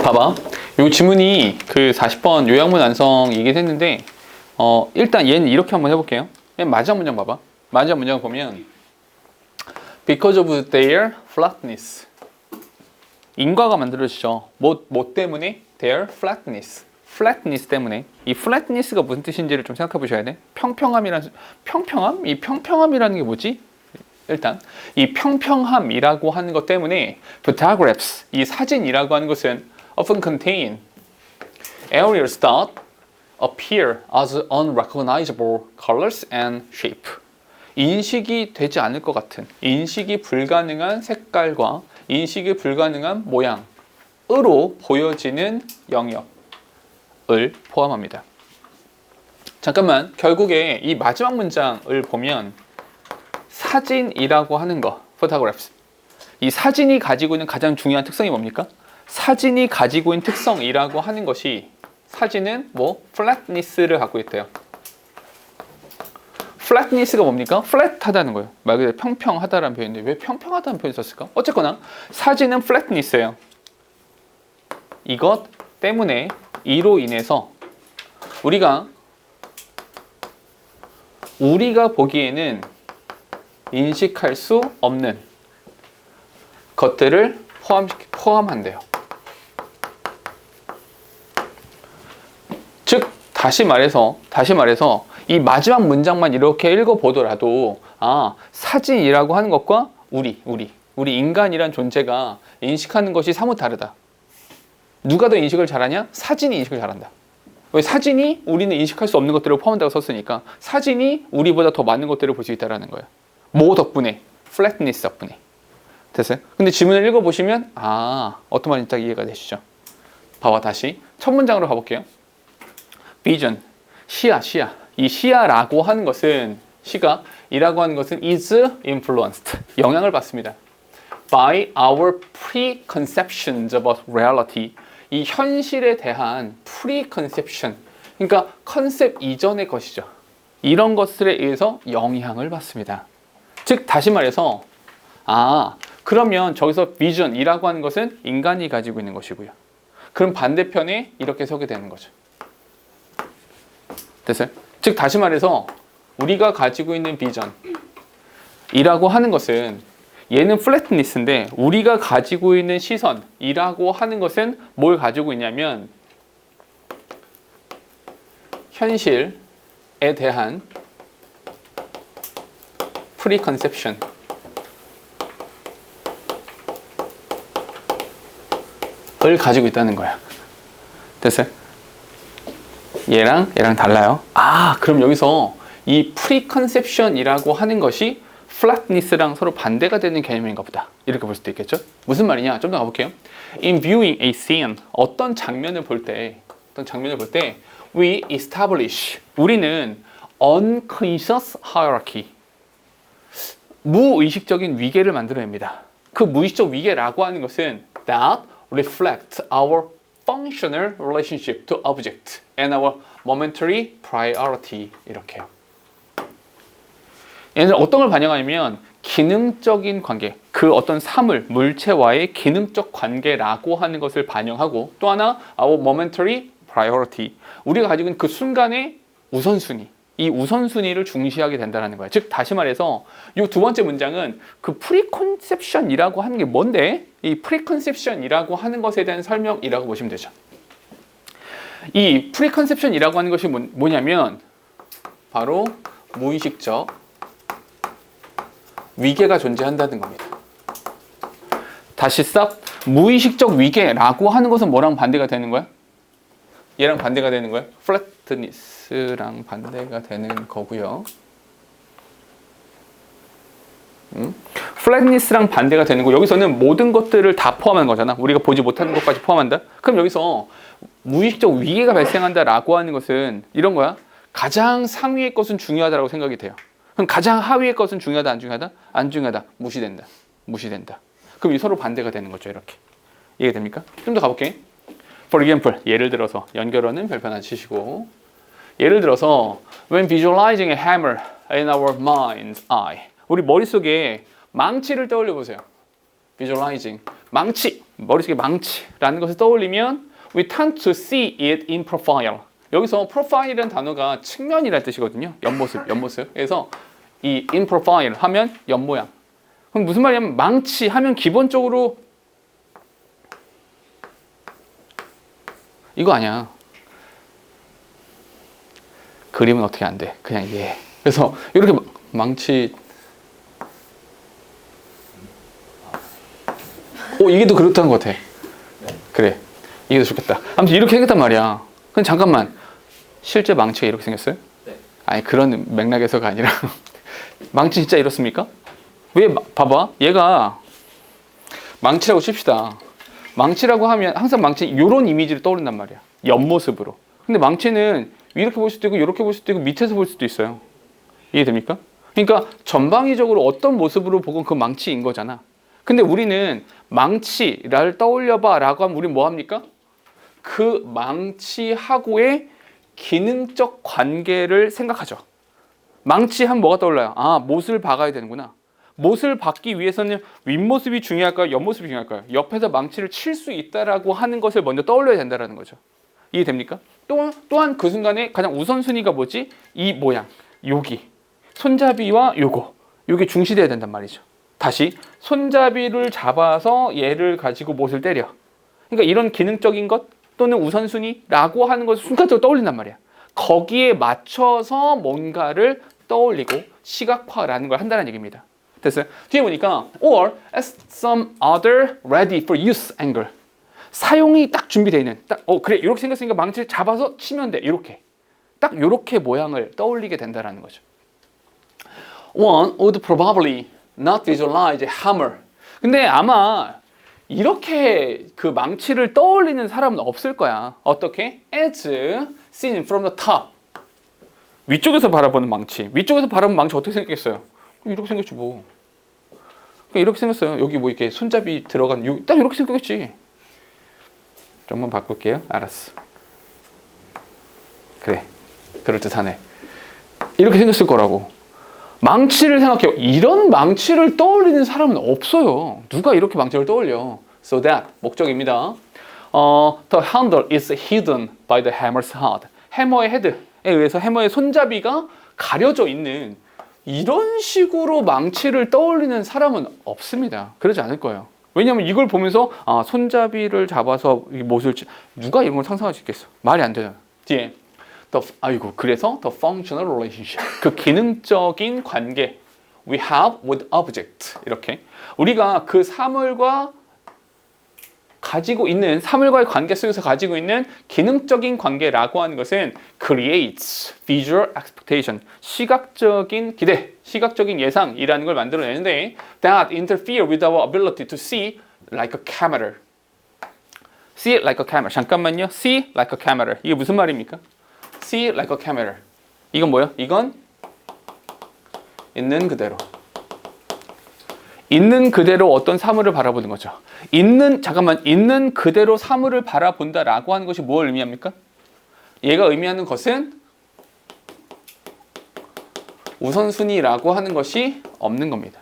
봐봐. 요 지문이 그 40번 요약문 완성이긴 했는데, 일단 얘는 이렇게 한번 해볼게요. 맨 마지막 문장 봐봐. 마지막 문장 보면, because of their flatness. 인과가 만들어지죠. 뭐 때문에? their flatness. flatness 때문에. 이 flatness가 무슨 뜻인지를 좀 생각해 보셔야 돼. 평평함? 이 평평함이라는 게 뭐지? 일단 이 평평함이라고 하는 것 때문에 photographs, 이 사진이라고 하는 것은 often contain areas that appear as unrecognizable colors and shape. 인식이 되지 않을 것 같은, 인식이 불가능한 색깔과 인식이 불가능한 모양으로 보여지는 영역을 포함합니다. 잠깐만, 결국에 이 마지막 문장을 보면 사진이라고 하는 거, photographs. 이 사진이 가지고 있는 가장 중요한 특성이 뭡니까? 사진이 가지고 있는 특성이라고 하는 것이, 사진은 flatness를 갖고 있대요. flatness가 뭡니까? flat하다는 거예요. 말 그대로 평평하다라는 표현인데 왜 평평하다는 표현을 썼을까? 어쨌거나 사진은 flatness예요. 이것 때문에, 이로 인해서 우리가 보기에는 인식할 수 없는 것들을 포함한대요. 즉 다시 말해서 이 마지막 문장만 이렇게 읽어보더라도 사진이라고 하는 것과 우리 인간이란 존재가 인식하는 것이 사뭇 다르다. 누가 더 인식을 잘하냐? 사진이 인식을 잘한다. 왜? 사진이 우리는 인식할 수 없는 것들을 포함한다고 썼으니까 사진이 우리보다 더 많은 것들을 볼 수 있다는 거예요. 뭐 덕분에? flatness 덕분에. 됐어요? 근데 지문을 읽어보시면 어떤 말인지 딱 이해가 되시죠? 봐봐, 다시 첫 문장으로 가볼게요. vision, 시야. 이 시야라고 하는 것은, 시각이라고 하는 것은 is influenced, 영향을 받습니다. by our preconceptions about reality. 이 현실에 대한 preconception, 그러니까 컨셉 이전의 것이죠. 이런 것들에 의해서 영향을 받습니다. 즉 다시 말해서 그러면 저기서 vision이라고 하는 것은 인간이 가지고 있는 것이고요. 그럼 반대편에 이렇게 서게 되는 거죠. 됐어요? 즉 다시 말해서 우리가 가지고 있는 비전이라고 하는 것은, 얘는 플랫니스인데 우리가 가지고 있는 시선이라고 하는 것은 뭘 가지고 있냐면 현실에 대한 프리컨셉션을 가지고 있다는 거야. 됐어요? 얘랑 달라요. 그럼 여기서 이 프리컨셉션이라고 하는 것이 flatness랑 서로 반대가 되는 개념인가 보다. 이렇게 볼 수도 있겠죠? 무슨 말이냐? 좀 더 가볼게요. In viewing a scene, 어떤 장면을 볼 때, we establish, 우리는 unconscious hierarchy, 무의식적인 위계를 만들어냅니다. 그 무의식적 위계라고 하는 것은 that reflect our functional relationship to object and our momentary priority. 이렇게요. 얘는 어떤 걸 반영하냐면 기능적인 관계, 그 어떤 사물, 물체와의 기능적 관계라고 하는 것을 반영하고, 또 하나 our momentary priority, 우리가 가지고 있는 그 순간의 우선순위, 이 우선순위를 중시하게 된다는 거야. 즉 다시 말해서 이 두 번째 문장은 그 프리컨셉션이라고 하는 게 뭔데? 이 프리컨셉션이라고 하는 것에 대한 설명이라고 보시면 되죠. 이 프리컨셉션이라고 하는 것이 뭐냐면 바로 무의식적 위계가 존재한다는 겁니다. 다시 싹, 무의식적 위계라고 하는 것은 뭐랑 반대가 되는 거야? 얘랑 반대가 되는 거야? flatness랑 반대가 되는 거고요. flatness랑 반대가 되는 거, 여기서는 모든 것들을 다 포함하는 거잖아. 우리가 보지 못하는 것까지 포함한다. 그럼 여기서 무의식적 위계가 발생한다라고 하는 것은 이런 거야. 가장 상위의 것은 중요하다고 생각이 돼요. 그럼 가장 하위의 것은 중요하다, 안 중요하다? 안 중요하다. 무시된다. 그럼 이 서로 반대가 되는 거죠. 이렇게. 이해됩니까? 좀 더 가볼게. For example, 예를 들어서 연결어는 별표 하나 치시고, 예를 들어서 when visualizing a hammer in our mind's eye, 우리 머릿속에 망치를 떠올려 보세요. visualizing, 망치. 머릿속에 망치라는 것을 떠올리면 we tend to see it in profile. 여기서 profile이라는 단어가 측면이라는 뜻이거든요. 옆모습, 옆모습. 그래서 이 in profile 하면 옆모양. 그럼 무슨 말이냐면 망치 하면 기본적으로 이거 아니야. 그림은 어떻게 안 돼. 그냥 얘. 그래서 이렇게 망치 이게 더 그렇다는 것 같아. 그래. 이게 더 좋겠다. 아무튼 이렇게 생겼단 말이야. 근데 잠깐만. 실제 망치가 이렇게 생겼어요? 네. 아니 그런 맥락에서가 아니라 망치 진짜 이렇습니까? 왜 봐봐. 얘가 망치라고 칩시다. 망치라고 하면 항상 망치 이런 이미지를 떠오른단 말이야. 옆모습으로. 근데 망치는 이렇게 볼 수도 있고 이렇게 볼 수도 있고 밑에서 볼 수도 있어요. 이해됩니까? 그러니까 전방위적으로 어떤 모습으로 보건 그 망치인 거잖아. 근데 우리는 망치를 떠올려봐 라고 하면 우리 뭐 합니까? 그 망치하고의 기능적 관계를 생각하죠. 망치하면 뭐가 떠올라요? 아, 못을 박아야 되는구나. 못을 박기 위해서는 윗모습이 중요할까요? 옆모습이 중요할까요? 옆에서 망치를 칠 수 있다라고 하는 것을 먼저 떠올려야 된다는 거죠. 이해됩니까? 또한 그 순간에 가장 우선순위가 뭐지? 이 모양, 여기 손잡이와 요게 중시돼야 된단 말이죠. 다시 손잡이를 잡아서 얘를 가지고 못을 때려. 그러니까 이런 기능적인 것 또는 우선순위라고 하는 것을 순간적으로 떠올린단 말이야. 거기에 맞춰서 뭔가를 떠올리고 시각화라는 걸 한다는 얘기입니다. 됐어요? 뒤에 보니까 or as some other ready for use angle. 사용이 딱 준비되어 있는 그래 이렇게 생겼으니까 망치를 잡아서 치면 돼. 이렇게 딱 이렇게 모양을 떠올리게 된다라는 거죠. One would probably not visualize a hammer. 근데 아마 이렇게 그 망치를 떠올리는 사람은 없을 거야. 어떻게? As seen from the top. 위쪽에서 바라보는 망치. 위쪽에서 바라보는 망치 어떻게 생겼겠어요? 이렇게 생겼지 뭐. 그러니까 이렇게 생겼어요. 여기 뭐 이렇게 손잡이 들어간 딱 이렇게 생겼겠지. 좀만 바꿀게요. 알았어. 그래. 그럴듯하네. 이렇게 생겼을 거라고. 망치를 생각해요. 이런 망치를 떠올리는 사람은 없어요. 누가 이렇게 망치를 떠올려? So that 목적입니다. The handle is hidden by the hammer's head. 해머의 헤드에 의해서 해머의 손잡이가 가려져 있는 이런 식으로 망치를 떠올리는 사람은 없습니다. 그러지 않을 거예요. 왜냐하면 이걸 보면서 손잡이를 잡아서 못을 누가 이런 걸 상상할 수 있겠어? 말이 안 되잖아. 뒤에 그래서 the functional relationship 그 기능적인 관계 we have with object 이렇게 우리가 그 사물과의 관계 속에서 가지고 있는 기능적인 관계라고 하는 것은 creates visual expectation 시각적인 기대, 시각적인 예상이라는 걸 만들어내는데 that interfere with our ability to see like a camera. See it like a camera. 잠깐만요. See like a camera. 이게 무슨 말입니까? See like a camera. 이건 뭐야? 이건 있는 그대로. 있는 그대로 어떤 사물을 바라보는 거죠. 있는 그대로 사물을 바라본다라고 하는 것이 뭘 의미합니까? 얘가 의미하는 것은 우선순위라고 하는 것이 없는 겁니다.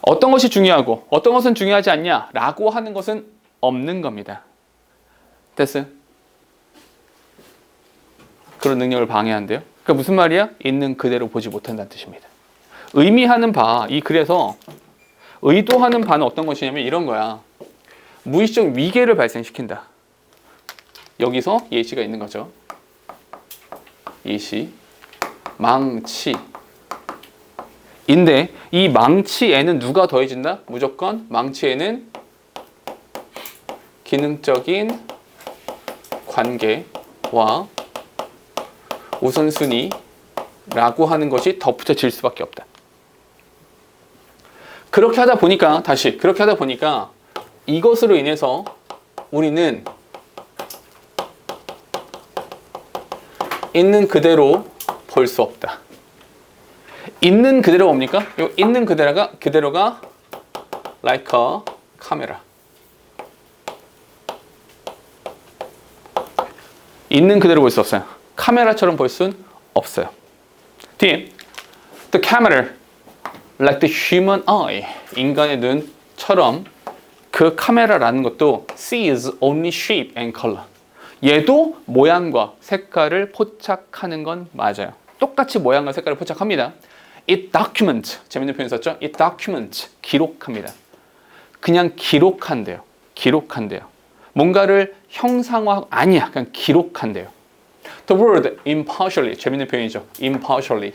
어떤 것이 중요하고 어떤 것은 중요하지 않냐라고 하는 것은 없는 겁니다. 됐어요? 그런 능력을 방해한대요. 그러니까 무슨 말이야? 있는 그대로 보지 못한다는 뜻입니다. 의미하는 바, 이 글에서 의도하는 바는 어떤 것이냐면 이런 거야. 무의식적 위계를 발생시킨다. 여기서 예시가 있는 거죠. 예시, 망치. 인데 이 망치에는 누가 더해진다? 무조건 망치에는 기능적인 관계와 우선순위라고 하는 것이 덧붙여질 수밖에 없다. 그렇게 하다 보니까 이것으로 인해서 우리는 있는 그대로 볼 수 없다. 있는 그대로 뭡니까? 요 있는 그대로가 like a camera. 있는 그대로 볼 수 없어요. 카메라처럼 볼 수는 없어요. 뒤에 the camera like the human eye 인간의 눈처럼 그 카메라라는 것도 sees only shape and color. 얘도 모양과 색깔을 포착하는 건 맞아요. 똑같이 모양과 색깔을 포착합니다. It documents. 재밌는 표현 썼죠? It documents. 기록합니다. 그냥 기록한대요. 기록한대요. 뭔가를 형상화 아니야. 그냥 기록한대요. The word impartially. 재밌는 표현이죠. impartially.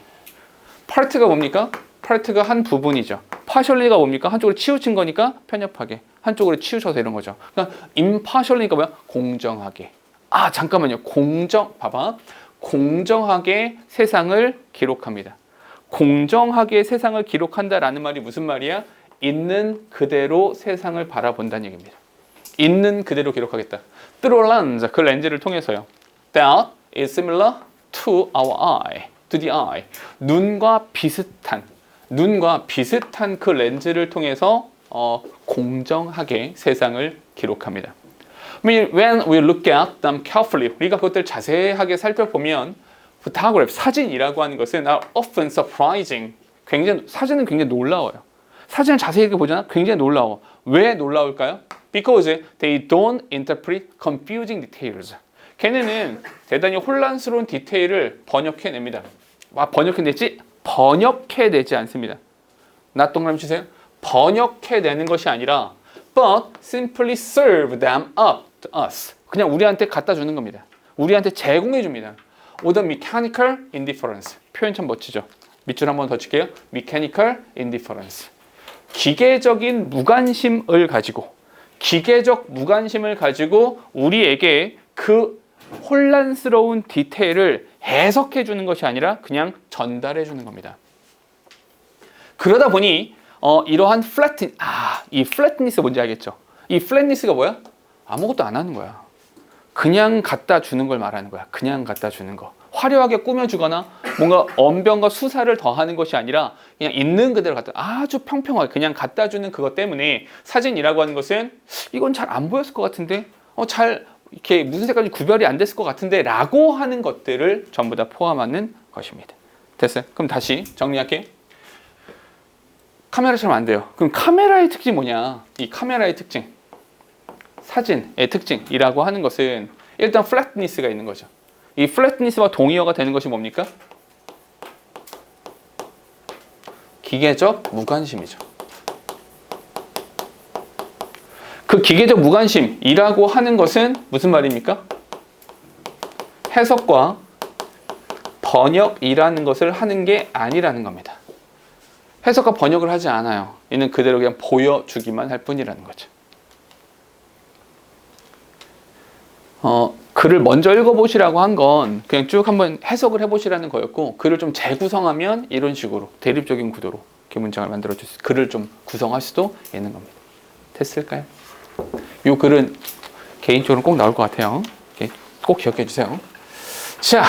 part가 뭡니까? part가 한 부분이죠. partially가 뭡니까? 한쪽으로 치우친 거니까 편협하게. 한쪽으로 치우쳐서 이런 거죠. 그러니까 impartially가 뭐야? 공정하게. 아, 잠깐만요. 봐봐. 공정하게 세상을 기록합니다. 공정하게 세상을 기록한다라는 말이 무슨 말이야? 있는 그대로 세상을 바라본다는 얘기입니다. 있는 그대로 기록하겠다. Through a lens, 그 렌즈를 통해서요. That is similar to our eye, to the eye. 눈과 비슷한 그 렌즈를 통해서 공정하게 세상을 기록합니다. When we look at them carefully, 우리가 그것들 자세하게 살펴보면 photograph, 사진이라고 하는 것은 are often surprising. 사진은 굉장히 놀라워요. 사진을 자세히 보잖아. 굉장히 놀라워. 왜 놀라울까요? Because they don't interpret confusing details. 걔네는 대단히 혼란스러운 디테일을 번역해냅니다. 번역해내지 않습니다. 나 동그라미 치세요. 번역해내는 것이 아니라 but simply serve them up to us. 그냥 우리한테 갖다 주는 겁니다. 우리한테 제공해 줍니다. Or the mechanical indifference. 표현 참 멋지죠. 밑줄 한번 더 칠게요. mechanical indifference. 기계적 무관심을 가지고 우리에게 그 혼란스러운 디테일을 해석해 주는 것이 아니라 그냥 전달해 주는 겁니다. 그러다 보니 이러한 이 flatness 뭔지 알겠죠? 이 flatness가 뭐야? 아무것도 안 하는 거야. 그냥 갖다 주는 걸 말하는 거야. 그냥 갖다 주는 거. 화려하게 꾸며주거나 뭔가 언변과 수사를 더하는 것이 아니라 그냥 있는 그대로 아주 평평하게 그냥 갖다 주는 그것 때문에 사진이라고 하는 것은 이건 잘 안 보였을 것 같은데 잘 이렇게 무슨 색깔인지 구별이 안 됐을 것 같은데 라고 하는 것들을 전부 다 포함하는 것입니다. 됐어요? 그럼 다시 정리할게요. 카메라처럼 안 돼요. 그럼 카메라의 특징이 뭐냐? 이 카메라의 특징, 사진의 특징이라고 하는 것은 일단 flatness가 있는 거죠. 이 flatness와 동의어가 되는 것이 뭡니까? 기계적 무관심이죠. 그 기계적 무관심이라고 하는 것은 무슨 말입니까? 해석과 번역이라는 것을 하는 게 아니라는 겁니다. 해석과 번역을 하지 않아요. 이는 그대로 그냥 보여주기만 할 뿐이라는 거죠. 글을 먼저 읽어보시라고 한 건 그냥 쭉 한번 해석을 해보시라는 거였고, 글을 좀 재구성하면 이런 식으로 대립적인 구도로 이렇게 문장을 만들어줄 수, 글을 좀 구성할 수도 있는 겁니다. 됐을까요? 이 글은 개인적으로 꼭 나올 것 같아요. 꼭 기억해 주세요. 자,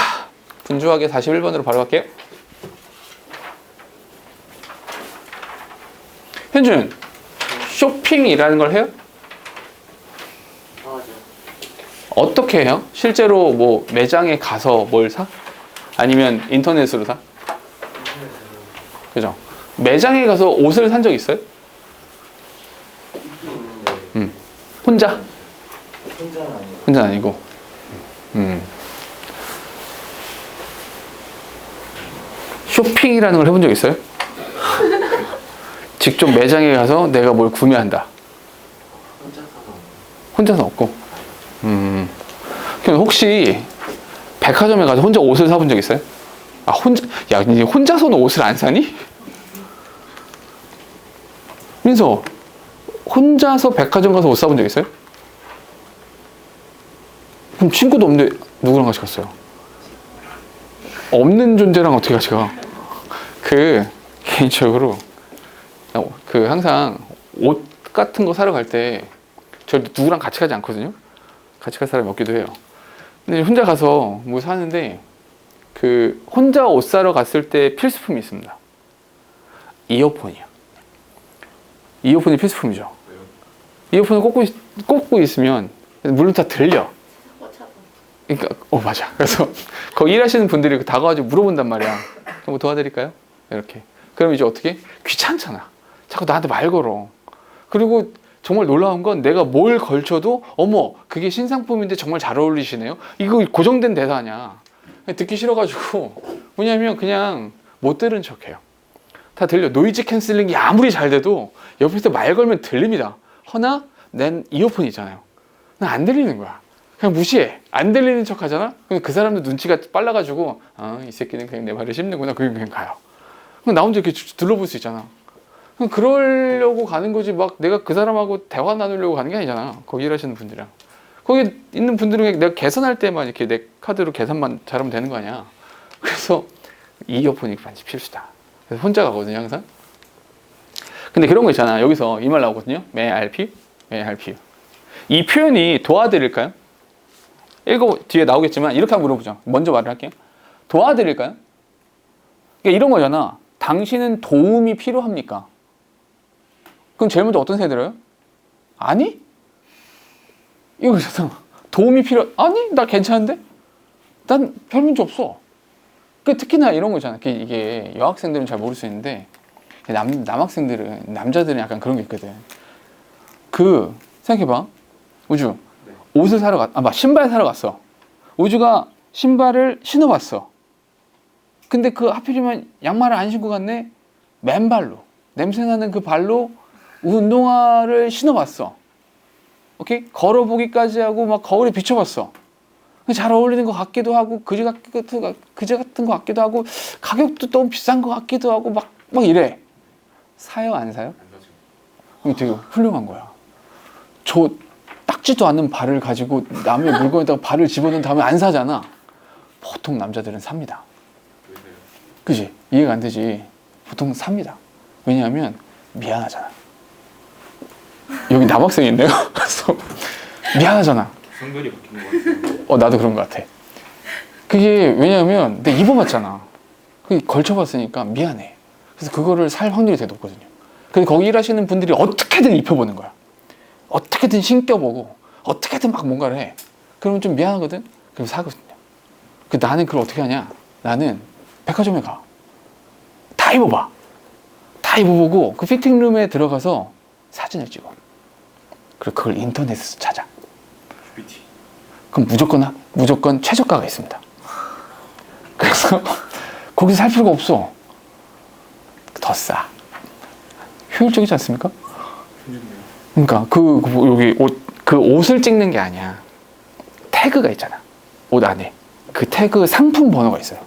분주하게 41번으로 바로 갈게요. 현준, 쇼핑이라는 걸 해요? 어떻게 해요? 실제로 뭐 매장에 가서 뭘 사? 아니면 인터넷으로 사? 그죠? 매장에 가서 옷을 산 적 있어요? 혼자? 혼자는 아니고. 쇼핑이라는 걸 해본 적 있어요? 직접 매장에 가서 내가 뭘 구매한다. 혼자서 없고. 그럼 혹시 백화점에 가서 혼자 옷을 사본 적 있어요? 야, 이제 혼자서는 옷을 안 사니? 민서, 혼자서 백화점 가서 옷 사본 적 있어요? 그럼 친구도 없는데 누구랑 같이 갔어요? 없는 존재랑 어떻게 같이 가? 개인적으로 항상 옷 같은 거 사러 갈 때 저 누구랑 같이 가지 않거든요. 같이 갈 사람이 없기도 해요. 근데 혼자 가서 뭐 사는데 혼자 옷 사러 갔을 때 필수품이 있습니다. 이어폰이요. 이어폰이 필수품이죠. 이어폰을 꽂고 있으면 물론 다 들려. 그러니까 맞아. 그래서 거기 일하시는 분들이 다가와서 물어본단 말이야. 뭐 도와드릴까요? 이렇게. 그럼 이제 어떻게? 귀찮잖아. 자꾸 나한테 말 걸어. 그리고 정말 놀라운 건 내가 뭘 걸쳐도 어머 그게 신상품인데 정말 잘 어울리시네요. 이거 고정된 대사 아니야. 듣기 싫어가지고 뭐냐면 그냥 못 들은 척해요. 다 들려. 노이즈 캔슬링이 아무리 잘 돼도 옆에서 말 걸면 들립니다. 허나 난 이어폰 있잖아요. 난 안 들리는 거야. 그냥 무시해. 안 들리는 척 하잖아. 그럼 그 사람도 눈치가 빨라가지고 이 새끼는 그냥 내 말을 씹는구나. 그냥 가요. 그럼 나 혼자 이렇게 둘러볼 수 있잖아. 그럼 그러려고 가는 거지 막 내가 그 사람하고 대화 나누려고 가는 게 아니잖아. 거기 일하시는 분들이랑. 거기 있는 분들은 그냥 내가 계산할 때만 이렇게 내 카드로 계산만 잘하면 되는 거 아니야. 그래서 이어폰이 반드시 필수다. 그래서 혼자 가거든요 항상. 근데 그런 거 있잖아. 여기서 이 말 나오거든요. May I help you? May I help you? 이 표현이 도와드릴까요? 읽어 뒤에 나오겠지만 이렇게 한번 물어보죠. 먼저 말을 할게요. 도와드릴까요? 그러니까 이런 거잖아. 당신은 도움이 필요합니까? 그럼 제일 먼저 어떤 생각이 들어요? 아니? 이거잖아. 도움이 아니? 나 괜찮은데? 난 별 문제 없어. 특히나 이런 거잖아. 이게 여학생들은 잘 모를 수 있는데 남학생들은 남자들은 약간 그런 게 있거든. 생각해봐. 우주 옷을 사러 신발 사러 갔어. 우주가 신발을 신어봤어. 근데 하필이면 양말을 안 신고 갔네. 맨발로 냄새나는 그 발로 운동화를 신어봤어. 오케이? 걸어보기까지 하고 막 거울에 비춰봤어. 잘 어울리는 것 같기도 하고 그지 같은 것 같기도 하고 가격도 너무 비싼 것 같기도 하고 막 이래. 사요 안 사요? 이게 되게 훌륭한 거야. 저 닦지도 않는 발을 가지고 남의 물건에다가 발을 집어넣은 다음에 안 사잖아. 보통 남자들은 삽니다. 그지? 이해가 안 되지. 보통 삽니다. 왜냐하면 미안하잖아. 여기 남학생이 있네요. 그래서 미안하잖아. 성별이 바뀌는 것 같아요. 나도 그런 것 같아. 그게 왜냐하면 내가 입어봤잖아. 걸쳐봤으니까 미안해. 그래서 그거를 살 확률이 되게 높거든요. 그래서 거기 일하시는 분들이 어떻게든 입혀보는 거야. 어떻게든 신겨보고 어떻게든 막 뭔가를 해. 그러면 좀 미안하거든? 그럼 사거든요. 나는 그걸 어떻게 하냐? 나는 백화점에 가. 다 입어봐. 다 입어보고 그 피팅룸에 들어가서 사진을 찍어. 그리고 그걸 인터넷에서 찾아. GPT. 그럼 무조건 최저가가 있습니다. 그래서 거기서 살 필요가 없어. 더 싸. 효율적이지 않습니까? 그러니까 여기 옷을 찍는 게 아니야. 태그가 있잖아. 옷 안에 그 태그 상품 번호가 있어요.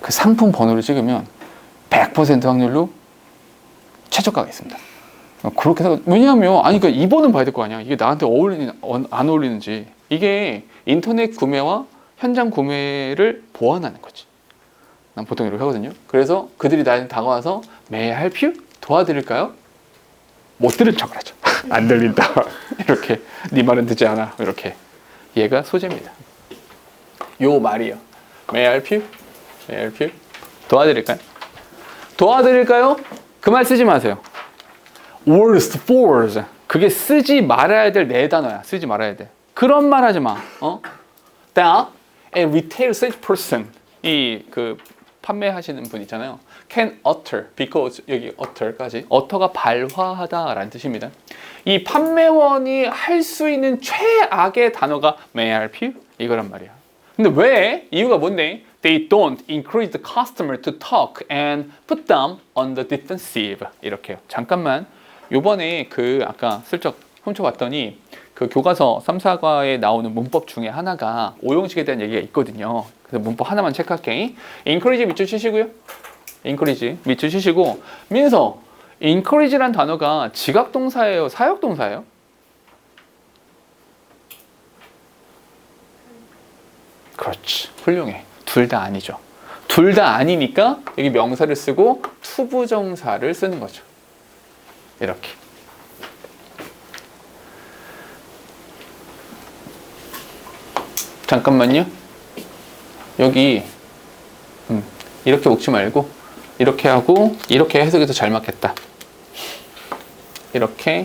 그 상품 번호를 찍으면 100% 확률로 최저가가 있습니다. 그렇게 왜냐하면 그러니까 입어는 봐야 될 거 아니야. 이게 나한테 안 어울리는지. 이게 인터넷 구매와 현장 구매를 보완하는 거지. 난 보통 이렇게 하거든요. 그래서 그들이 나한테 다가와서 May I help you? 도와드릴까요? 못 들은 척을 하죠. 안 들린다. 이렇게 네 말은 듣지 않아. 이렇게. 얘가 소재입니다. 요 말이요. May I help you? May I help you? 도와드릴까요? 도와드릴까요? 그 말 쓰지 마세요. worst for 그게 쓰지 말아야 될 네 단어야. 쓰지 말아야 돼. 그런 말 하지 마. That a retail salesperson 판매하시는 분 있잖아요. can utter because 여기 utter까지 utter가 발화하다라는 뜻입니다. 이 판매원이 할 수 있는 최악의 단어가 may I help you? 이거란 말이야. 근데 왜? 이유가 뭔데? They don't encourage the customer to talk and put them on the defensive. 이렇게요. 잠깐만. 요번에 아까 슬쩍 훔쳐봤더니 그 교과서 3, 4과에 나오는 문법 중에 하나가 오용식에 대한 얘기가 있거든요. 그래서 문법 하나만 체크할게. encourage 밑줄 치시고요. encourage 밑줄 치시고 민서, encourage란 단어가 지각동사예요? 사역동사예요? 그렇지. 훌륭해. 둘 다 아니죠. 둘 다 아니니까 여기 명사를 쓰고 투부정사를 쓰는 거죠. 이렇게. 잠깐만요. 여기 이렇게 묶지 말고 이렇게 하고 이렇게 해석이 더 잘 맞겠다. 이렇게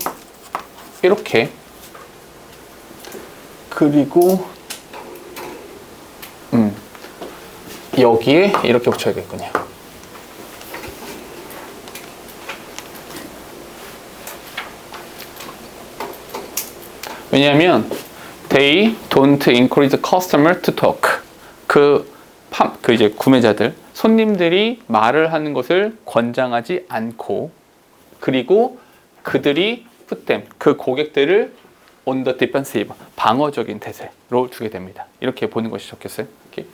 그리고 여기에 이렇게 붙여야겠군요. 왜냐하면 they don't encourage the customer to talk. 그 이제 구매자들, 손님들이 말을 하는 것을 권장하지 않고, 그리고 그들이 put them, 그 고객들을 on the defensive, 방어적인 태세로 두게 됩니다. 이렇게 보는 것이 좋겠어요?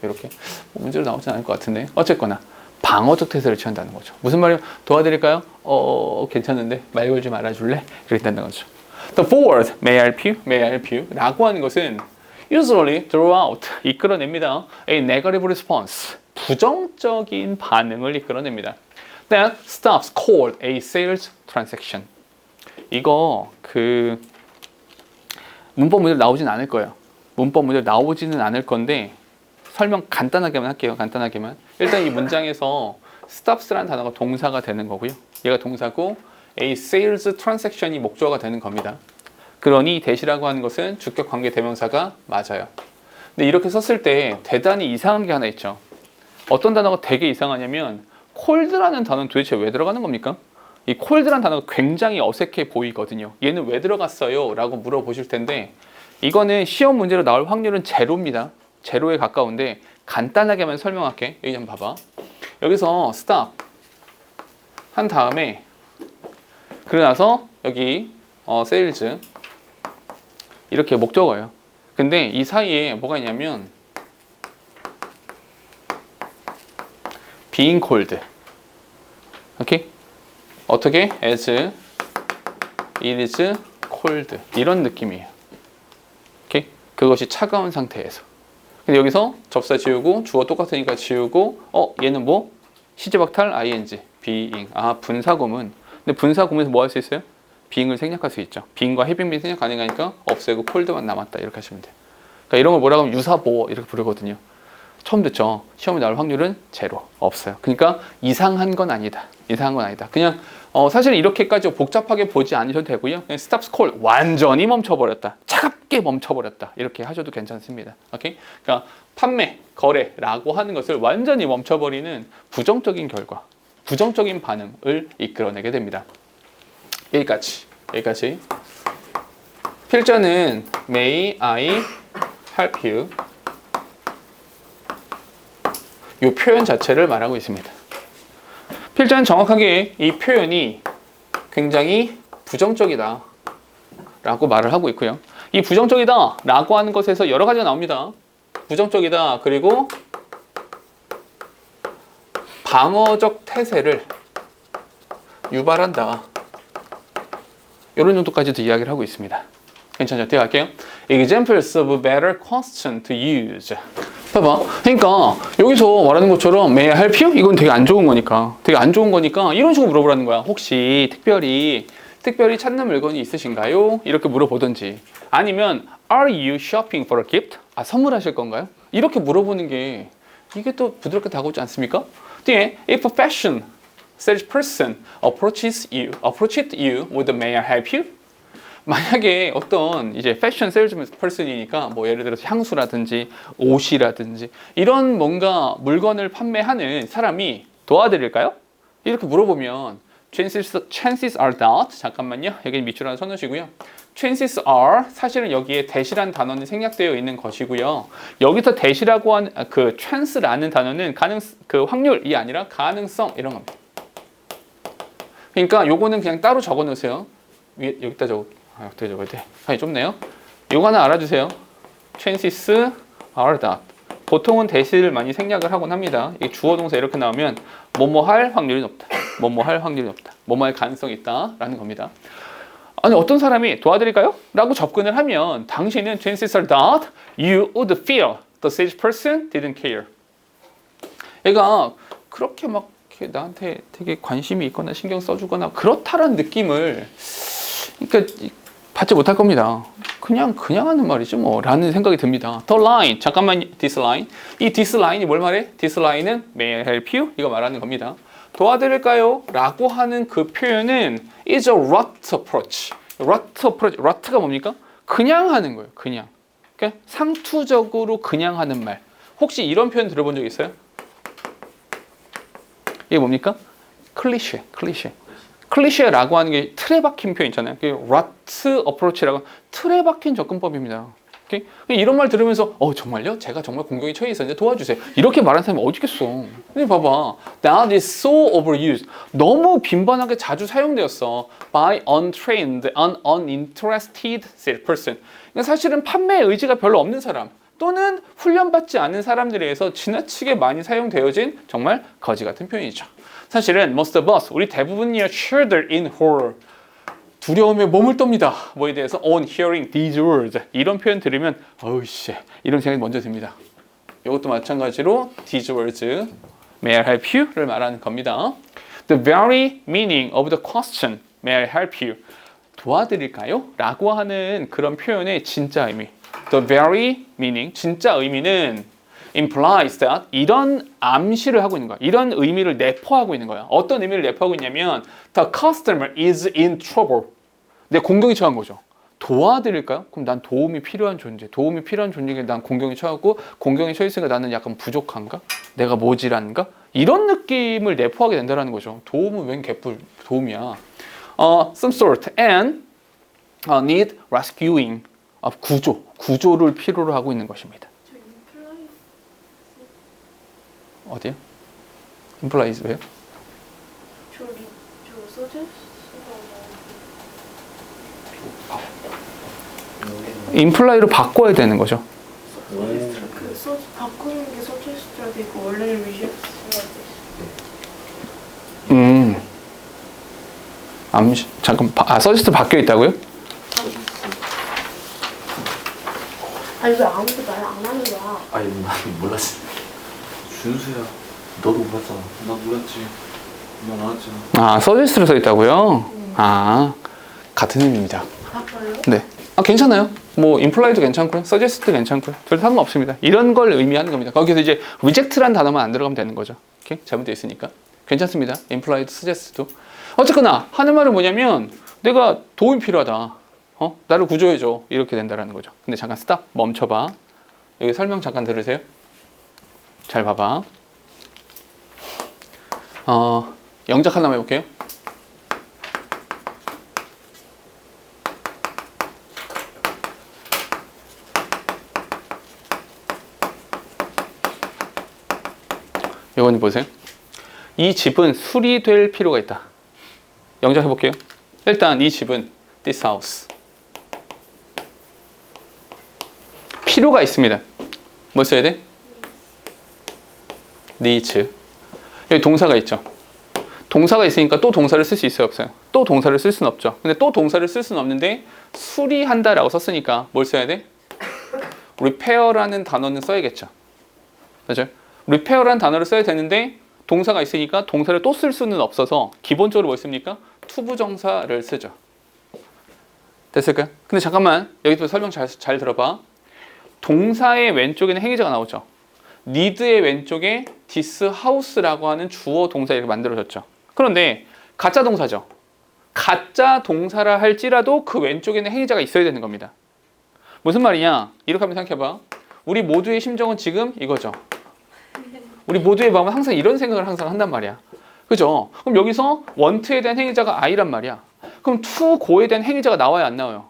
이렇게 문제로 나오진 않을 것 같은데, 어쨌거나 방어적 태세를 취한다는 거죠. 무슨 말이면 도와드릴까요? 괜찮은데 말 걸지 말아줄래? 이렇게 된다는 거죠. The forward, may I help you? May I help you? 라고 하는 것은 usually throughout, 이끌어냅니다. A negative response, 부정적인 반응을 이끌어냅니다. That stops called a sales transaction. 이거 문법 문제로 나오진 않을 거예요. 문법 문제로 나오지는 않을 건데 설명 간단하게만 할게요. 간단하게만. 일단 이 문장에서 stops라는 단어가 동사가 되는 거고요. 얘가 동사고 a sales transaction이 목적어가 되는 겁니다. 그러니 대시라고 하는 것은 주격 관계 대명사가 맞아요. 근데 이렇게 썼을 때 대단히 이상한 게 하나 있죠. 어떤 단어가 되게 이상하냐면 cold라는 단어는 도대체 왜 들어가는 겁니까? 이 cold라는 단어가 굉장히 어색해 보이거든요. 얘는 왜 들어갔어요? 라고 물어보실 텐데 이거는 시험 문제로 나올 확률은 제로입니다. 제로에 가까운데 간단하게만 설명할게. 여기 한번 봐봐. 여기서 stop 한 다음에 그러고 나서 여기 sales 이렇게 목적어예요. 근데 이 사이에 뭐가 있냐면 being cold. 오케이? 어떻게? as it is cold. 이런 느낌이에요. 오케이? 그것이 차가운 상태에서. 근데 여기서 접사 지우고 주어 똑같으니까 지우고 얘는 뭐? 시제박탈 ing being. 분사구문. 근데 분사구문에서 뭐 할 수 있어요? being을 생략할 수 있죠. being과 having 생략 가능하니까 없애고 cold만 남았다 이렇게 하시면 돼요. 그러니까 이런 걸 뭐라고 하면 유사보어 이렇게 부르거든요. 처음 듣죠? 시험에 나올 확률은 제로. 없어요. 그러니까 이상한 건 아니다. 이상한 건 아니다. 그냥 사실 이렇게까지 복잡하게 보지 않으셔도 되고요. 그냥 stop scroll, 완전히 멈춰버렸다. 차갑게 멈춰버렸다. 이렇게 하셔도 괜찮습니다. 오케이? 그러니까 판매, 거래라고 하는 것을 완전히 멈춰버리는 부정적인 결과, 부정적인 반응을 이끌어내게 됩니다. 여기까지. 필자는 May I help you? 이 표현 자체를 말하고 있습니다. 필자는 정확하게 이 표현이 굉장히 부정적이다 라고 말을 하고 있고요. 이 부정적이다 라고 하는 것에서 여러 가지가 나옵니다. 부정적이다, 그리고 방어적 태세를 유발한다, 이런 정도까지도 이야기를 하고 있습니다. 괜찮죠? 뒤에 갈게요. Examples of better question to use. 봐봐. 그러니까 여기서 말하는 것처럼 May I help you? 이건 되게 안 좋은 거니까. 이런 식으로 물어보라는 거야. 혹시 특별히 찾는 물건이 있으신가요? 이렇게 물어보든지, 아니면 Are you shopping for a gift? 선물하실 건가요? 이렇게 물어보는 게 이게 또 부드럽게 다가오지 않습니까? 뒤에 If a fashion salesperson approached you with May I help you? 만약에 어떤 이제 패션 세일즈퍼슨이니까 뭐 예를 들어서 향수라든지 옷이라든지 이런 뭔가 물건을 판매하는 사람이 도와드릴까요? 이렇게 물어보면 chances are that, 잠깐만요. 여기 밑줄 하나 쳐놓으시고요. chances are, 사실은 여기에 that이라는 단어는 생략되어 있는 것이고요. 여기서 that이라고 한 그 chance라는 단어는 확률이 아니라 가능성 이런 겁니다. 그러니까 요거는 그냥 따로 적어 놓으세요. 여기다 어떻게 적어야 돼? 아니 좁네요. 요거 하나 알아주세요. chances are that. 보통은 that을 많이 생략을 하곤 합니다. 이 주어 동사 이렇게 나오면 뭐뭐 할 확률이 높다. 뭐뭐 할 가능성이 있다 라는 겁니다. 아니 어떤 사람이 도와드릴까요? 라고 접근을 하면 당신은 chances are that you would feel the salesperson didn't care. 얘가 그렇게 막 나한테 되게 관심이 있거나 신경 써주거나 그렇다라는 느낌을 그러니까 받지 못할 겁니다. 그냥 하는 말이죠 뭐 라는 생각이 듭니다. The line, 잠깐만, this line. 이 this line이 뭘 말해? This line은 May I help you? 이거 말하는 겁니다. 도와드릴까요? 라고 하는 그 표현은 is a rote approach. rote가 뭡니까? 그냥 하는 거예요. 그냥. 그러니까 상투적으로 그냥 하는 말. 혹시 이런 표현 들어본 적 있어요? 이게 뭡니까? 클리셰. 클리셰라고 하는 게 틀에 박힌 표현 있잖아요. rut approach라고 틀에 박힌 접근법입니다. 오케이? 이런 말 들으면서 정말요? 제가 정말 공경에 처해 있었는데 도와주세요. 이렇게 말하는 사람이 어디 있겠어. 근데 봐봐. That is so overused. 너무 빈번하게 자주 사용되었어. By untrained, uninterested salesperson. 그러니까 사실은 판매에 의지가 별로 없는 사람 또는 훈련받지 않은 사람들에 의해서 지나치게 많이 사용되어진 정말 거지 같은 표현이죠. 사실은 most of us, 우리 대부분이야 shudder in horror. 두려움에 몸을 떱니다. 뭐에 대해서 on hearing these words. 이런 표현 들으면 어우씨 이런 생각이 먼저 듭니다. 이것도 마찬가지로 these words, may I help you?를 말하는 겁니다. The very meaning of the question, may I help you? 도와드릴까요? 라고 하는 그런 표현의 진짜 의미. The very meaning, 진짜 의미는 implies that 이런 암시를 하고 있는 거야. 이런 의미를 내포하고 있는 거야. 어떤 의미를 내포하고 있냐면 the customer is in trouble. 내 공경에 처한 거죠. 도와드릴까요? 그럼 난 도움이 필요한 존재. 도움이 필요한 존재에게 난 공경에 처하고 공경에 처했으니까 나는 약간 부족한가? 내가 모질한가? 이런 느낌을 내포하게 된다는 거죠. 도움은 웬 개뿔 도움이야. Some sort and need rescuing. 구조를 필요로 하고 있는 것입니다. 어디요? implies 왜요? implie로 바꿔야 되는 거죠. 바꾸는 게 서체스트라 되고 원래는 리젝트가 돼. 잠깐 서지스트 바뀌어 있다고요? 아니 왜 아무도 말 안 하는 거야? 아니 난 몰랐어. 준수야, 너도 몰랐잖아. 나 몰랐지. 나 나왔잖아. 서지스트로 써 있다고요? 같은 의미입니다. 바꿔요? 네. 괜찮아요. 뭐 implied도 괜찮고요. suggest도 괜찮고요. 별 상관없습니다. 이런 걸 의미하는 겁니다. 거기서 이제 reject란 단어만 안 들어가면 되는 거죠. 오케이? 잘못되어 있으니까. 괜찮습니다. implied, suggest도. 어쨌거나 하는 말은 뭐냐면 내가 도움이 필요하다. 나를 구조해줘. 이렇게 된다라는 거죠. 근데 잠깐 스탑. 멈춰봐. 여기 설명 잠깐 들으세요. 잘 봐봐. 영작 하나만 해볼게요. 이건 보세요. 이 집은 수리될 필요가 있다. 영작 해볼게요. 일단 이 집은 this house. 필요가 있습니다. 뭐 써야 돼? needs. 여기 동사가 있죠. 동사가 있으니까 또 동사를 쓸 수 있어요, 없어요? 또 동사를 쓸 수는 없죠. 근데 또 동사를 쓸 수는 없는데 수리한다라고 썼으니까 뭘 써야 돼? repair라는 단어는 써야겠죠. 맞아요? repair라는 단어를 써야 되는데 동사가 있으니까 동사를 또 쓸 수는 없어서 기본적으로 뭐 씁니까? 투부정사를 쓰죠. 됐을까요? 근데 잠깐만 여기서 설명 잘 들어봐. 동사의 왼쪽에는 행위자가 나오죠. need의 왼쪽에 this house라고 하는 주어 동사 이렇게 만들어졌죠. 그런데 가짜 동사죠. 가짜 동사라 할지라도 그 왼쪽에는 행위자가 있어야 되는 겁니다. 무슨 말이냐? 이렇게 한번 생각해봐. 우리 모두의 심정은 지금 이거죠. 우리 모두의 마음은 항상 이런 생각을 항상 한단 말이야. 그죠? 그럼 여기서 want에 대한 행위자가 I란 말이야. 그럼 to go에 대한 행위자가 나와야 안 나와요?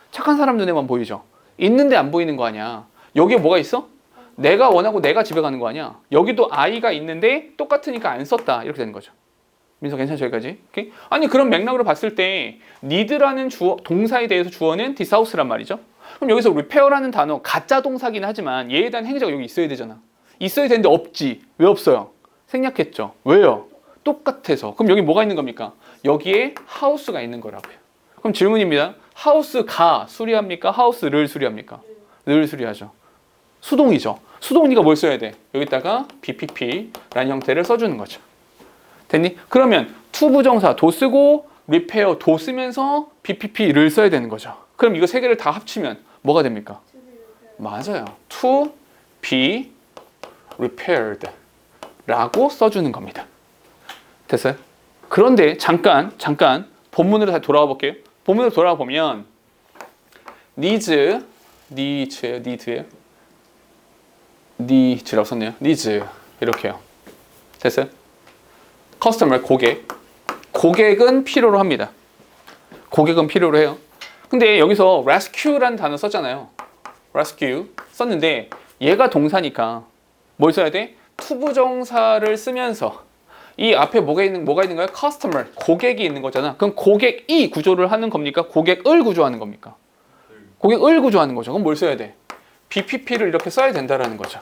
착한 사람 눈에만 보이죠? 있는데 안 보이는 거 아니야. 여기에 뭐가 있어? 내가 원하고 내가 집에 가는 거 아니야. 여기도 I가 있는데 똑같으니까 안 썼다. 이렇게 되는 거죠. 민서 괜찮죠? 여기까지? 오케이? 아니 그런 맥락으로 봤을 때 need라는 주어, 동사에 대해서 주어는 this house란 말이죠. 그럼 여기서 repair라는 단어 가짜 동사긴 하지만 얘에 대한 행위자가 여기 있어야 되잖아. 있어야 되는데 없지. 왜 없어요? 생략했죠. 왜요? 똑같아서. 그럼 여기 뭐가 있는 겁니까? 여기에 house가 있는 거라고요. 그럼 질문입니다. house가 수리합니까? house를 수리합니까? 를 수리하죠. 수동이죠. 수동이니까 뭘 써야 돼? 여기다가 BPP라는 형태를 써주는 거죠. 됐니? 그러면 to 부정사 도 쓰고 repair 도 쓰면서 BPP를 써야 되는 거죠. 그럼 이거 세 개를 다 합치면 뭐가 됩니까? 맞아요. to be repaired 라고 써주는 겁니다. 됐어요? 그런데 잠깐 본문으로 다시 돌아와 볼게요. 본문으로 돌아와 보면 needs예요. needs라고 썼네요. needs 이렇게요. 됐어요? customer 고객 고객은 필요로 합니다. 고객은 필요로 해요. 근데 여기서 rescue라는 단어 썼잖아요. rescue 썼는데 얘가 동사니까 뭘 써야 돼? 투부정사를 쓰면서 이 앞에 뭐가 있는가요? customer, 고객이 있는 거잖아. 그럼 고객이 구조를 하는 겁니까? 고객을 구조하는 겁니까? 고객을 구조하는 거죠. 그럼 뭘 써야 돼? BPP를 이렇게 써야 된다라는 거죠.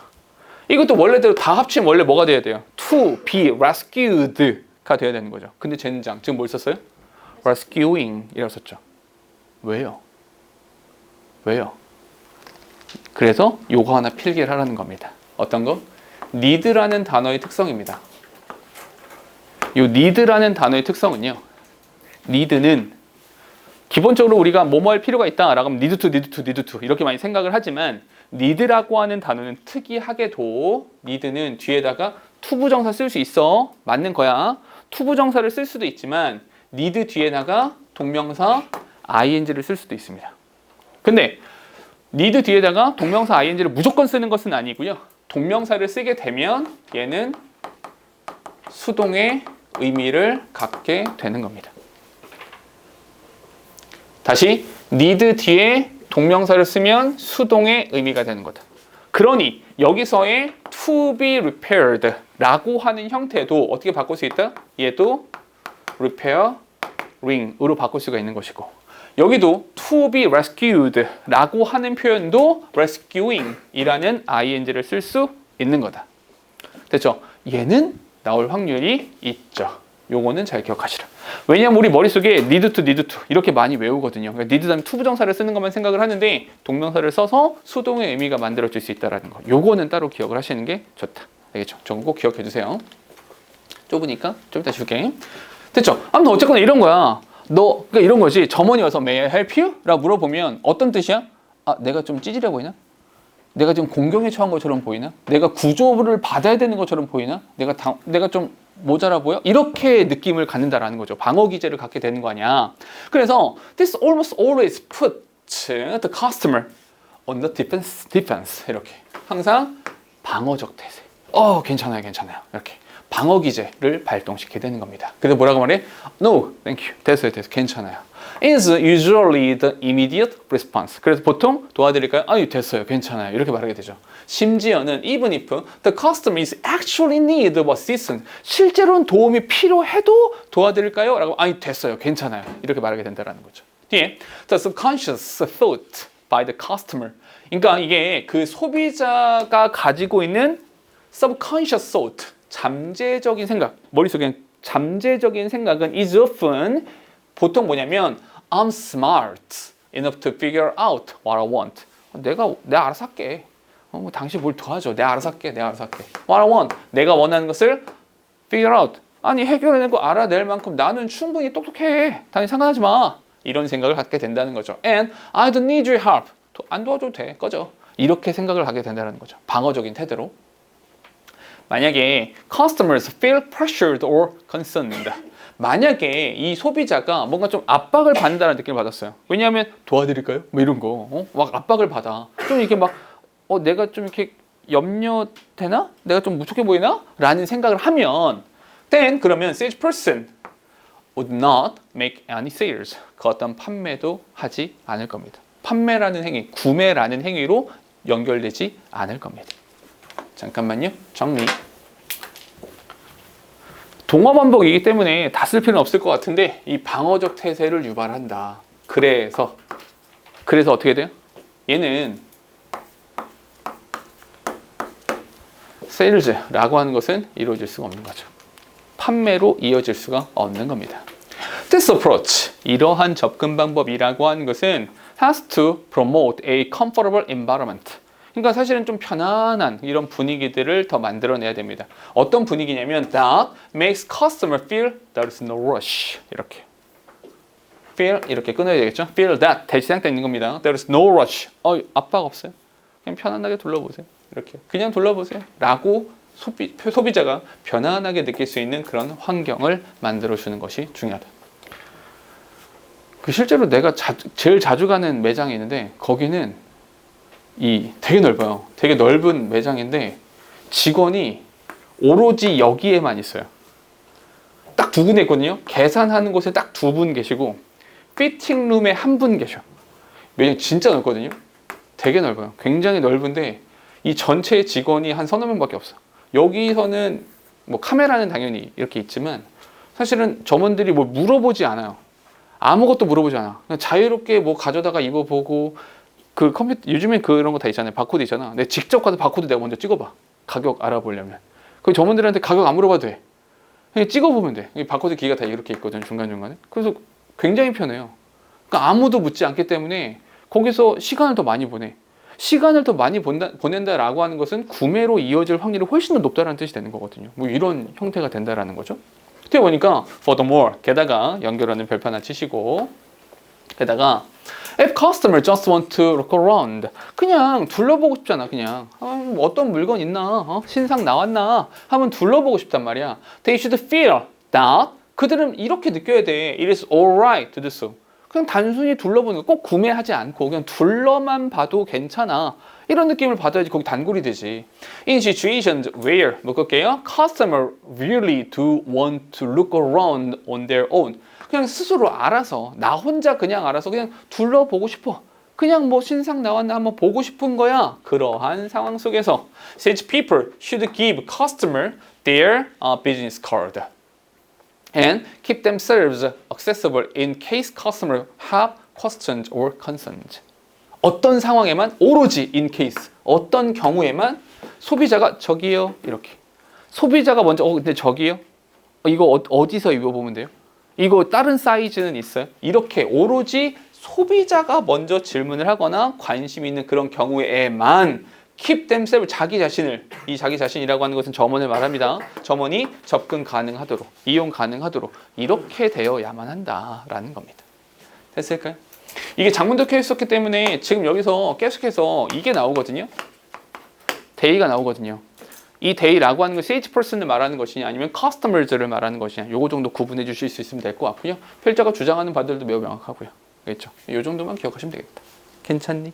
이것도 원래대로 다 합치면 원래 뭐가 돼야 돼요? To be rescued가 돼야 되는 거죠. 근데 젠장 지금 뭘 썼어요? rescuing 이라고 썼죠. 왜요? 왜요? 그래서 요거 하나 필기를 하라는 겁니다. 어떤 거? need라는 단어의 특성입니다. 요 need라는 단어의 특성은요. need는 기본적으로 우리가 뭐뭐 할 필요가 있다라고 하면 need to 이렇게 많이 생각을 하지만 need라고 하는 단어는 특이하게도 need는 뒤에다가 투부정사 쓸 수 있어. 맞는 거야. 투부정사를 쓸 수도 있지만 need 뒤에다가 동명사 ing를 쓸 수도 있습니다. 근데 need 뒤에다가 동명사 ing를 무조건 쓰는 것은 아니고요. 동명사를 쓰게 되면 얘는 수동의 의미를 갖게 되는 겁니다. 다시 need 뒤에 동명사를 쓰면 수동의 의미가 되는 거다. 그러니 여기서의 to be repaired 라고 하는 형태도 어떻게 바꿀 수 있다? 얘도 repairing으로 바꿀 수가 있는 것이고 여기도 to be rescued 라고 하는 표현도 rescuing 이라는 ing를 쓸 수 있는 거다. 됐죠? 얘는 나올 확률이 있죠. 요거는 잘 기억하시라. 왜냐하면 우리 머릿속에 need to 이렇게 많이 외우거든요. 그러니까 need 다음에 투부정사를 쓰는 것만 생각을 하는데 동명사를 써서 수동의 의미가 만들어질 수 있다는 거. 요거는 따로 기억을 하시는 게 좋다. 알겠죠? 저거 꼭 기억해 주세요. 좁으니까 좀 이따 줄게. 됐죠? 아무튼 어쨌거나 이런 거야. 그러니까 이런 거지. 점원이 와서 May I help you? 라고 물어보면 어떤 뜻이야? 아, 내가 좀 찌질해 보이나? 내가 지금 공경에 처한 것처럼 보이나? 내가 구조를 받아야 되는 것처럼 보이나? 내가 좀 모자라 보여? 이렇게 느낌을 갖는다라는 거죠. 방어 기제를 갖게 되는 거 아니야. 그래서 this almost always put the customer on the defense 이렇게 항상 방어적 태세. 괜찮아요. 이렇게 방어 기제를 발동시키게 되는 겁니다. 근데 뭐라고 말해? No, thank you. 됐어요. 괜찮아요. is usually the immediate response. 그래서 보통 도와드릴까요? 됐어요. 괜찮아요. 이렇게 말하게 되죠. 심지어는 even if the customer is actually in need of assistance. 실제로는 도움이 필요해도 도와드릴까요? 라고 됐어요. 괜찮아요. 이렇게 말하게 된다는 거죠. 뒤에 the subconscious thought by the customer. 그러니까 이게 그 소비자가 가지고 있는 subconscious thought, 잠재적인 생각, 머릿속에 잠재적인 생각은 is often 보통 뭐냐면 I'm smart enough to figure out what I want. 내가 알아서 할게. 뭐 당신 뭘 도와줘. 내가 알아서 할게. What I want. 내가 원하는 것을 figure out. 해결해내고 알아낼 만큼 나는 충분히 똑똑해. 당연히 상관하지 마. 이런 생각을 갖게 된다는 거죠. And I don't need your help. 안 도와줘도 돼. 꺼져. 이렇게 생각을 하게 된다는 거죠. 방어적인 태도로. 만약에 customers feel pressured or concerned. 만약에 이 소비자가 뭔가 좀 압박을 받는다는 느낌을 받았어요. 왜냐하면 도와드릴까요? 뭐 이런 거. 막 압박을 받아. 좀 이렇게 막 내가 좀 이렇게 염려되나? 내가 좀 무척해 보이나? 라는 생각을 하면 then 그러면 sales person would not make any sales. 그 어떤 판매도 하지 않을 겁니다. 판매라는 행위, 구매라는 행위로 연결되지 않을 겁니다. 잠깐만요. 정리. 동어 반복이기 때문에 다 쓸 필요는 없을 것 같은데 이 방어적 태세를 유발한다. 그래서 어떻게 돼요? 얘는 세일즈라고 하는 것은 이루어질 수가 없는 거죠. 판매로 이어질 수가 없는 겁니다. This approach, 이러한 접근 방법이라고 하는 것은 has to promote a comfortable environment. 그러니까 사실은 좀 편안한 이런 분위기들을 더 만들어내야 됩니다. 어떤 분위기냐면 that makes customer feel there is no rush. 이렇게 feel 이렇게 끊어야 되겠죠? feel that 대시상태 있는 겁니다. There is no rush. 압박 없어요. 그냥 편안하게 둘러보세요. 이렇게 그냥 둘러보세요. 라고 소비자가 편안하게 느낄 수 있는 그런 환경을 만들어주는 것이 중요하다. 실제로 내가 제일 자주 가는 매장이 있는데 거기는 되게 넓어요. 되게 넓은 매장인데 직원이 오로지 여기에만 있어요. 딱 딱 두 군데 있거든요. 계산하는 곳에 딱 두 분 계시고 피팅룸에 한 분 계셔. 매장 진짜 넓거든요. 되게 넓어요. 굉장히 넓은데 이 전체 직원이 한 서너 명밖에 없어. 여기서는 뭐 카메라는 당연히 이렇게 있지만 사실은 점원들이 뭐 물어보지 않아요. 아무것도 물어보지 않아. 그냥 자유롭게 뭐 가져다가 입어보고 그 컴퓨터 요즘에 그런 거 다 있잖아요. 바코드 있잖아. 근데 직접 가서 바코드 내가 먼저 찍어봐. 가격 알아보려면. 그 점원들한테 가격 안 물어봐도 돼. 그냥 찍어보면 돼. 이 바코드 기계가 다 이렇게 있거든 중간중간에. 그래서 굉장히 편해요. 그러니까 아무도 묻지 않기 때문에 거기서 시간을 더 많이 보내. 시간을 더 많이 보낸다라고 하는 것은 구매로 이어질 확률이 훨씬 더 높다는 뜻이 되는 거거든요. 뭐 이런 형태가 된다라는 거죠. 뒤에 보니까 furthermore 게다가 연결하는 별표 하나 치시고 게다가 if customer just want to look around 그냥 둘러보고 싶잖아. 그냥 뭐 어떤 물건 있나 신상 나왔나 하면 둘러보고 싶단 말이야. They should feel that 그들은 이렇게 느껴야 돼. It is alright to do so. 그냥 단순히 둘러보는 거 꼭 구매하지 않고 그냥 둘러만 봐도 괜찮아. 이런 느낌을 받아야지 거기 단골이 되지. In situations where 묶을게요. Customer really do want to look around on their own. 그냥 스스로 알아서 나 혼자 그냥 알아서 그냥 둘러보고 싶어. 그냥 뭐 신상 나왔나 한번 보고 싶은 거야. 그러한 상황 속에서 such people should give customer their business card. And keep themselves accessible in case customers have questions or concerns. 어떤 상황에만 오로지 in case 어떤 경우에만 소비자가 저기요 이렇게 소비자가 먼저 근데 저기요 이거 어디서 입어보면 돼요? 이거 다른 사이즈는 있어요? 이렇게 오로지 소비자가 먼저 질문을 하거나 관심 있는 그런 경우에만 keep themselves 자기 자신을 이 자기 자신이라고 하는 것은 점원을 말합니다. 점원이 접근 가능하도록 이용 가능하도록 이렇게 되어야만 한다라는 겁니다. 됐을까요? 이게 장문도 켜 있었기 때문에 지금 여기서 계속해서 이게 나오거든요. 데이가 나오거든요. 이 데이라고 하는 건 sales person을 말하는 것이냐 아니면 customers를 말하는 것이냐 요거 정도 구분해 주실 수 있으면 될 것 같고요. 필자가 주장하는 바들도 매우 명확하고요. 알겠죠? 이 정도만 기억하시면 되겠다. 괜찮니?